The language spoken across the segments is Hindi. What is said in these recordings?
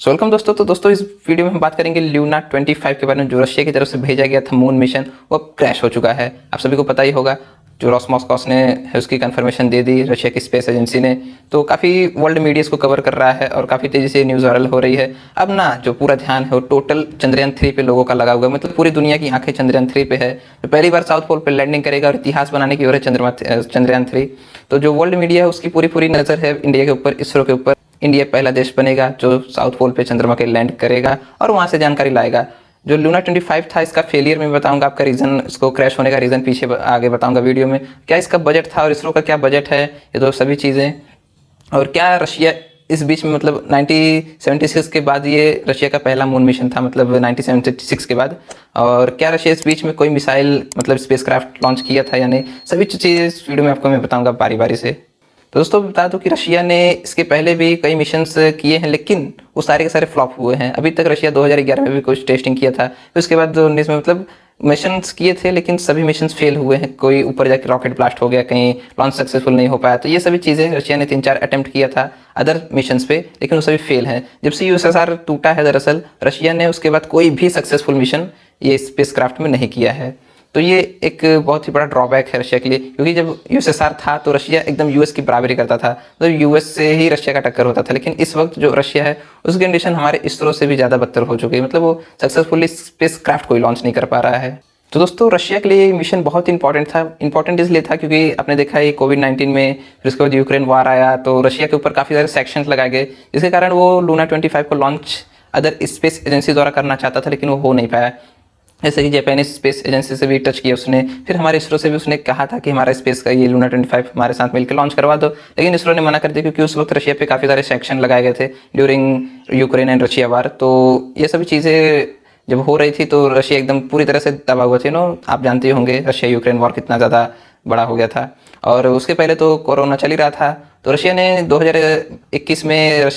वेलकम दोस्तों इस वीडियो में हम बात करेंगे ल्यूना 25 के बारे में, जो रशिया की तरफ से भेजा गया था मून मिशन, वो क्रैश हो चुका है। आप सभी को पता ही होगा। जो रोसकॉस्मोस ने है उसकी कंफर्मेशन दे दी रशिया की स्पेस एजेंसी ने, तो काफ़ी वर्ल्ड मीडिया इसको कवर कर रहा है और काफ़ी तेज़ी से न्यूज़ वायरल हो रही है। अब ना जो पूरा ध्यान है वो टोटल चंद्रयान 3 पे लोगों का लगा हुआ है। मतलब पूरी दुनिया की आंखें चंद्रयान 3 पे है। तो पहली बार साउथ पोल पे लैंडिंग करेगा और इतिहास बनाने की ओर है चंद्रयान 3। तो जो वर्ल्ड मीडिया है उसकी पूरी नज़र है इंडिया के ऊपर, इसरो के ऊपर। इंडिया पहला देश बनेगा जो साउथ पोल पे चंद्रमा के लैंड करेगा और वहां से जानकारी लाएगा। जो लूना 25 था, इसका फेलियर में बताऊंगा, आपका रीजन, इसको क्रैश होने का रीजन पीछे आगे बताऊंगा वीडियो में। क्या इसका बजट था और इसरो का क्या बजट है, ये तो सभी चीज़ें। और क्या रशिया इस बीच में, मतलब 1976 के बाद ये रशिया का पहला मून मिशन था, मतलब 1976 के बाद। और क्या रशिया इस बीच में कोई मिसाइल, मतलब स्पेसक्राफ्ट लॉन्च किया था या नहीं, सभी चीज़ें इस वीडियो में आपको मैं बताऊंगा बारी बारी से। तो दोस्तों बता दूं कि रशिया ने इसके पहले भी कई मिशंस किए हैं, लेकिन वो सारे के सारे फ्लॉप हुए हैं। अभी तक रशिया 2011 में भी कुछ टेस्टिंग किया था, फिर उसके बाद 2019 में, मतलब मिशंस किए थे लेकिन सभी मिशंस फेल हुए हैं। कोई ऊपर जाके रॉकेट ब्लास्ट हो गया, कहीं लॉन्च सक्सेसफुल नहीं हो पाया। तो ये सभी चीज़ें रशिया ने 3-4 अटेम्प्ट किया था अदर मिशंस पे, लेकिन वो सभी फेल हैं। जब से यूएसएसआर टूटा है दरअसल, रशिया ने उसके बाद कोई भी सक्सेसफुल मिशन ये स्पेसक्राफ्ट में नहीं किया है। तो ये एक बहुत ही बड़ा ड्रॉबैक है रशिया के लिए, क्योंकि जब यूएसएसआर था तो रशिया एकदम यूएस की बराबरी करता था, मतलब यूएस से ही रशिया का टक्कर होता था। लेकिन इस वक्त जो रशिया है उसकी कंडीशन हमारे इसरो से भी ज़्यादा बदतर हो चुकी है, मतलब वो सक्सेसफुली स्पेस क्राफ्ट कोई लॉन्च नहीं कर पा रहा है। तो दोस्तों रशिया के लिए मिशन बहुत इंपॉर्टेंट था। इंपॉर्टेंट इसलिए था क्योंकि आपने देखा है कोविड-19 में, फिर उसके बाद यूक्रेन वार आया, तो रशिया के ऊपर काफ़ी सारे सैक्शंस लगाए गए, जिसके कारण वो लूना 25 को लॉन्च अदर स्पेस एजेंसी द्वारा करना चाहता था, लेकिन वो हो नहीं पाया। जैसे कि जापानीज स्पेस एजेंसी से भी टच किया उसने, फिर हमारे इसरो से भी उसने कहा था कि हमारा स्पेस का ये लूना 25 हमारे साथ मिलकर लॉन्च करवा दो, लेकिन इसरो ने मना कर दिया, क्योंकि उस वक्त रशिया पे काफ़ी सारे सैक्शन लगाए गए थे ड्यूरिंग यूक्रेन एंड रशिया वार। तो ये सभी चीज़ें जब हो रही थी तो रशिया एकदम पूरी तरह से दबा हुआ थे। आप जानते होंगे रशिया यूक्रेन वॉर कितना ज़्यादा बड़ा हो गया था। और उसके पहले तो कोरोना चल ही रहा था। तो रशिया ने 2021 में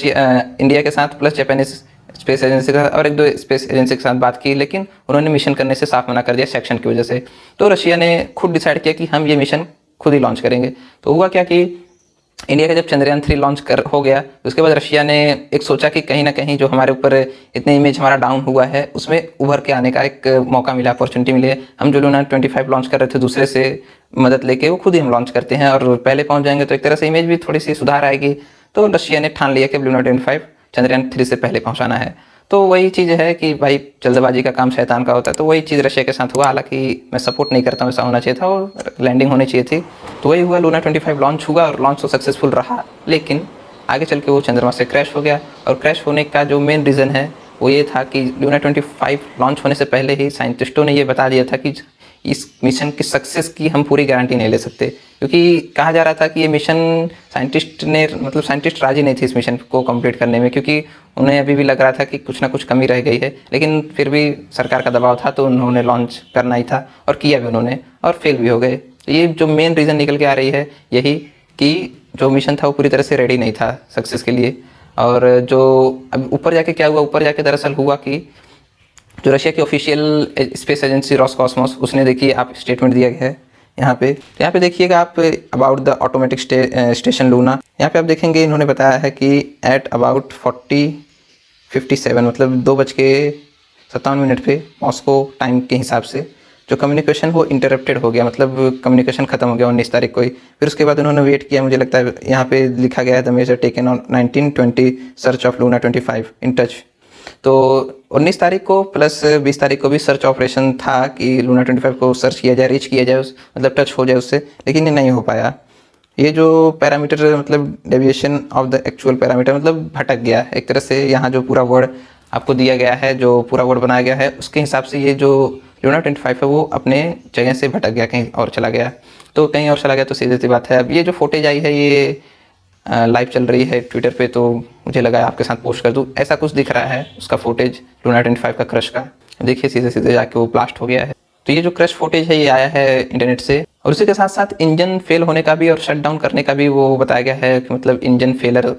इंडिया के साथ प्लस जापानीज स्पेस एजेंसी का और एक दो स्पेस एजेंसी के साथ बात की, लेकिन उन्होंने मिशन करने से साफ मना कर दिया सेक्शन की वजह से। तो रशिया ने खुद डिसाइड किया कि हम ये मिशन खुद ही लॉन्च करेंगे। तो हुआ क्या कि इंडिया का जब चंद्रयान 3 लॉन्च हो गया, उसके बाद रशिया ने एक सोचा कि कहीं ना कहीं जो हमारे ऊपर इतने इमेज हमारा डाउन हुआ है उसमें उभर के आने का एक मौका मिला, अपॉर्चुनिटी मिली है। हम जो लूना 25 लॉन्च कर रहे थे दूसरे से मदद लेके, वो खुद ही हम लॉन्च करते हैं और पहले पहुंच जाएंगे, तो एक तरह से इमेज भी थोड़ी सी सुधार आएगी। तो रशिया ने ठान लिया कि लूना 25 चंद्रयान 3 से पहले पहुंचाना है। तो वही चीज़ है कि भाई जल्दबाजी का काम शैतान का होता है, तो वही चीज़ रशिया के साथ हुआ। हालांकि मैं सपोर्ट नहीं करता हूँ, ऐसा होना चाहिए था, वो लैंडिंग होनी चाहिए थी। तो वही हुआ, लूना 25 लॉन्च हुआ और लॉन्च तो सक्सेसफुल रहा, लेकिन आगे चल के वो चंद्रमा से क्रैश हो गया। और क्रैश होने का जो मेन रीज़न है वो ये था कि लूना 25 लॉन्च होने से पहले ही साइंटिस्टों ने ये बता दिया था कि इस मिशन की सक्सेस की हम पूरी गारंटी नहीं ले सकते, क्योंकि कहा जा रहा था कि ये मिशन साइंटिस्ट राजी नहीं थे इस मिशन को कंप्लीट करने में, क्योंकि उन्हें अभी भी लग रहा था कि कुछ ना कुछ कमी रह गई है। लेकिन फिर भी सरकार का दबाव था तो उन्होंने लॉन्च करना ही था और किया भी उन्होंने, और फेल भी हो गए। तो ये जो मेन रीज़न निकल के आ रही है यही, कि जो मिशन था वो पूरी तरह से रेडी नहीं था सक्सेस के लिए। और जो अब ऊपर जाके क्या हुआ, ऊपर जाके दरअसल हुआ कि जो रशिया की ऑफिशियल स्पेस एजेंसी रोसकॉस्मोस, उसने, देखिए आप स्टेटमेंट दिया गया है यहाँ पे देखिएगा आप, about the automatic station Luna. यहाँ पे आप देखेंगे इन्होंने बताया है कि एट अबाउट 40:57, मतलब 2:57 पे मॉस्को टाइम के हिसाब से जो कम्युनिकेशन वो इंटरप्टेड हो गया, मतलब कम्युनिकेशन खत्म हो गया 19 तारीख को ही। फिर उसके बाद उन्होंने वेट किया, मुझे लगता है यहाँ पे लिखा गया है the major taken on 1920 search of Luna 25 in touch. तो 19 तारीख को प्लस 20 तारीख को भी सर्च ऑपरेशन था कि लूना 25 को सर्च किया जाए, रीच किया जाए, मतलब टच हो जाए उससे, लेकिन ये नहीं हो पाया। ये जो पैरामीटर, मतलब deviation of the actual parameter, मतलब भटक गया एक तरह से। यहाँ जो पूरा वर्ड आपको दिया गया है, जो पूरा वर्ड बनाया गया है, उसके हिसाब से ये जो लूना 25 है वो अपने जगह से भटक गया, कहीं और चला गया। तो कहीं और चला गया तो सीधी सी बात है। अब ये जो फुटेज आई है ये लाइव चल रही है ट्विटर पे, तो मुझे लगा आपके साथ पोस्ट कर दूं। ऐसा कुछ दिख रहा है उसका फुटेज लूना 25 का क्रश का। देखिए सीधे सीधे जाके वो ब्लास्ट हो गया है। तो ये जो क्रश फुटेज है ये आया है इंटरनेट से, और उसी के साथ साथ इंजन फेल होने का भी और शट डाउन करने का भी वो बताया गया है कि मतलब इंजन फेलर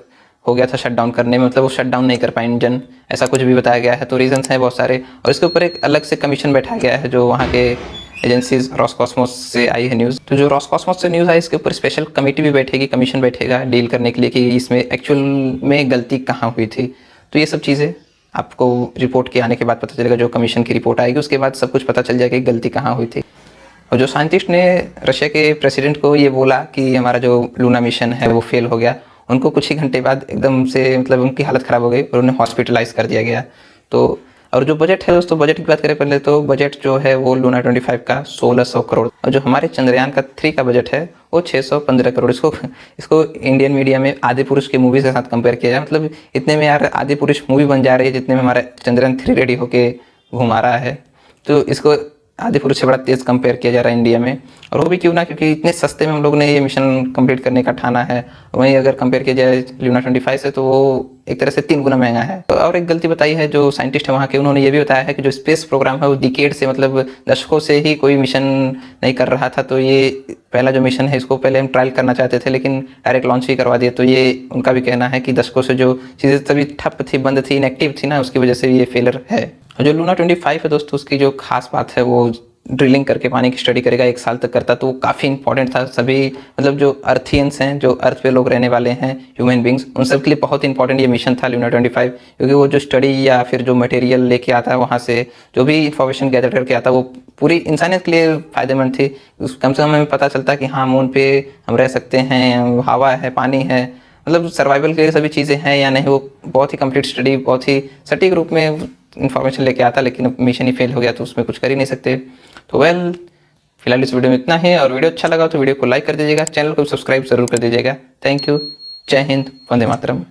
हो गया था शट डाउन करने में, मतलब वो शट डाउन नहीं कर पाए इंजन, ऐसा कुछ भी बताया गया है। तो रीजंस हैं बहुत सारे, और इसके ऊपर एक अलग से कमीशन बैठाया गया है जो वहाँ के एजेंसीज रोसकॉस्मोस से आई है न्यूज़। तो जो रोसकॉस्मोस से न्यूज़ आई, इसके ऊपर स्पेशल कमेटी भी बैठेगी, कमीशन बैठेगा डील करने के लिए कि इसमें एक्चुअल में गलती कहाँ हुई थी। तो ये सब चीज़ें आपको रिपोर्ट के आने के बाद पता चलेगा, जो कमीशन की रिपोर्ट आएगी उसके बाद सब कुछ पता चल जाएगा कि गलती कहाँ हुई थी। और जो साइंटिस्ट ने रशिया के प्रेसिडेंट को ये बोला कि हमारा जो लूना मिशन है वो फेल हो गया, उनको कुछ ही घंटे बाद एकदम से मतलब उनकी हालत ख़राब हो गई और उन्हें हॉस्पिटलाइज कर दिया गया। तो और जो बजट है दोस्तों, बजट की बात करें पहले तो बजट जो है वो लूना 25 का 1600 करोड़, और जो हमारे चंद्रयान का 3 का बजट है वो 615 करोड़। इसको इंडियन मीडिया में आदि पुरुष की मूवी के साथ कंपेयर किया जाए, मतलब इतने में यार आदि पुरुष मूवी बन जा रही है जितने में हमारा चंद्रयान 3 रेडी होके घुमा रहा है। तो इसको आदि पुरुष से बड़ा तेज़ कंपेयर किया जा रहा है इंडिया में, और वो भी क्यों ना, क्योंकि इतने सस्ते में हम लोग ने ये मिशन कंप्लीट करने का ठाना है। वहीं अगर कंपेयर किया जाए लूना 25 से तो वो एक तरह से 3 गुना महंगा है। तो और एक गलती बताई है जो साइंटिस्ट है वहाँ के, उन्होंने ये भी बताया है कि जो स्पेस प्रोग्राम है वो डिकेड से मतलब दशकों से ही कोई मिशन नहीं कर रहा था। तो ये पहला जो मिशन है इसको पहले हम ट्रायल करना चाहते थे लेकिन डायरेक्ट लॉन्च ही करवा दिया। तो ये उनका भी कहना है कि दशकों से जो चीज़ें तभी ठप थी, बंद थी, इनएक्टिव थी ना, उसकी वजह से ये फेलर है। और जो लूना 25 है दोस्तों, उसकी जो खास बात है वो ड्रिलिंग करके पानी की स्टडी करेगा, 1 साल तक करता। तो वो काफ़ी इंपॉर्टेंट था सभी, मतलब जो अर्थियंस हैं, जो अर्थ पे लोग रहने वाले हैं, ह्यूमन बींग्स, उन सब के लिए बहुत इंपॉर्टेंट ये मिशन था लूना 25, क्योंकि वो जो स्टडी या फिर जो मटेरियल लेके आता है वहाँ से, जो भी इंफॉर्मेशन गैदर करके आता वो पूरी इंसानियत के लिए फ़ायदेमंद थी। कम से कम हमें पता चलता कि हाँ मून पे हम रह सकते हैं, हवा है, पानी है, मतलब सर्वाइवल के लिए सभी चीज़ें हैं या नहीं। वो बहुत ही कंप्लीट स्टडी, बहुत ही सटीक रूप में इन्फॉर्मेशन लेके आता, लेकिन मिशन ही फेल हो गया तो उसमें कुछ कर ही नहीं सकते। तो वेल फिलहाल इस वीडियो में इतना ही, और वीडियो अच्छा लगा तो वीडियो को लाइक कर दीजिएगा, चैनल को सब्सक्राइब जरूर कर दीजिएगा। थैंक यू, जय हिंद, वंदे मातरम।